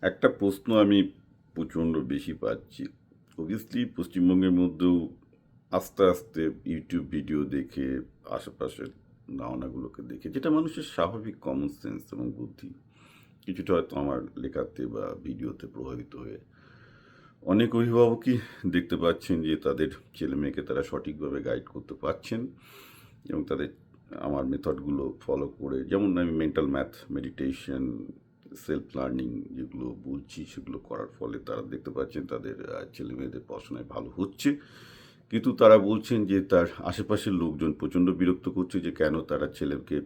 একটা প্রশ্ন আমি প্রচণ্ড বেশি পাচ্ছি। অবভিয়াসলি পশ্চিমবঙ্গের মধ্যেও আস্তে আস্তে ইউটিউব ভিডিও দেখে আশেপাশের ধারণাগুলোকে দেখে, যেটা মানুষের স্বাভাবিক কমন সেন্স এবং বুদ্ধি, কিছুটা হয়তো আমার লেখাতে বা ভিডিওতে প্রভাবিত হয়ে অনেক অভিভাবকই দেখতে পাচ্ছেন যে তাদের ছেলে মেয়েকে তারা সঠিকভাবে গাইড করতে পারছেন এবং তাদের আমার মেথডগুলো ফলো করে, যেমন আমি mental math, meditation, self learning যেগুলো বলছি সেগুলো করার ফলে তারা দেখতে পাচ্ছেন তাদের ছেলে মেয়েদের পড়াশোনায় ভালো হচ্ছে। কিন্তু তারা বলছেন যে তার আশেপাশের লোকজন প্রচণ্ড বিরক্ত করছে যে কেন তারা ছেলেকে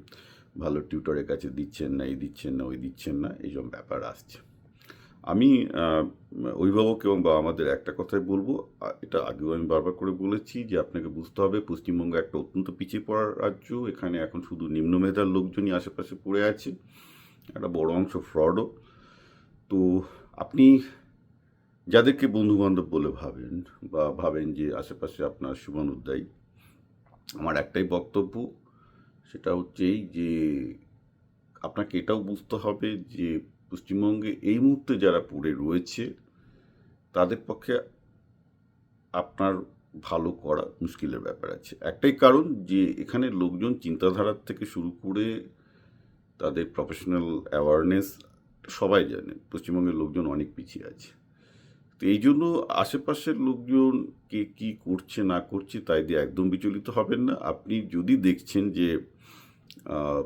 ভালো টিউটরের কাছে দিচ্ছেন না, এই দিচ্ছেন না, ওই দিচ্ছেন না, এইসব ব্যাপার আসছে। আমি অভিভাবক এবং বা আমাদের একটা কথাই বলবো, এটা আগেও আমি বারবার করে বলেছি যে আপনাকে বুঝতে হবে পশ্চিমবঙ্গ একটা অত্যন্ত পিছিয়ে পড়া রাজ্য। এখানে এখন শুধু নিম্ন মেধার লোকজনই আশেপাশে পড়ে আছে, একটা বড় অংশ ফ্রডও। তো আপনি যাদেরকে বন্ধুবান্ধব বলে ভাবেন বা ভাবেন যে আশেপাশে আপনার শুভানুধ্যায়ী, আমার একটাই বক্তব্য, সেটা হচ্ছে এই যে আপনাকে এটাও বুঝতে হবে যে পশ্চিমবঙ্গে এই মুহূর্তে যারা পড়ে রয়েছে তাদের পক্ষে আপনার ভালো করা মুশকিলের ব্যাপার আছে। একটাই কারণ যে এখানে লোকজন চিন্তাধারার থেকে শুরু করে তাদের প্রফেশনাল অ্যাওয়ারনেস সবাই জানে পশ্চিমবঙ্গের লোকজন অনেক পিছিয়ে আছে। তো এই জন্য আশেপাশের লোকজন কে কী করছে না করছে তাই দিয়ে একদম বিচলিত হবেন না। আপনি যদি দেখছেন যে আহ,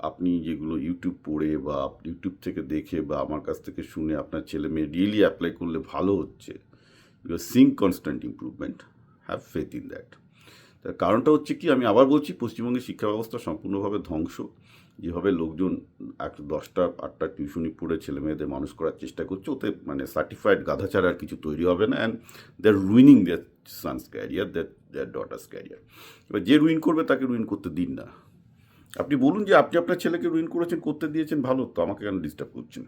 আপনি যেগুলো ইউটিউব পড়ে বা ইউটিউব থেকে দেখে বা আমার কাছ থেকে শুনে আপনার ছেলে মেয়ে রিয়েলি অ্যাপ্লাই করলে ভালো হচ্ছে, you are seeing constant improvement, have faith in that. তার কারণটা হচ্ছে কি, আমি আবার বলছি, পশ্চিমবঙ্গের শিক্ষা ব্যবস্থা সম্পূর্ণভাবে ধ্বংস। যেভাবে লোকজন 10টা 8টা টিউশনি পড়ে ছেলে মেয়েদের মানুষ করার চেষ্টা করছে, ওতে মানে সার্টিফাইড গাধা ছাড়া আর কিছু তৈরি হবে না। And they are ruining their sons career, their daughters career. এবার যে রুইন করবে তাকে রুইন করতে দিন না। আপনি বলুন যে আপনি আপনার ছেলেকে রুইন করেছেন, করতে দিয়েছেন, ভালো তো, আমাকে কেন ডিস্টার্ব করছেন?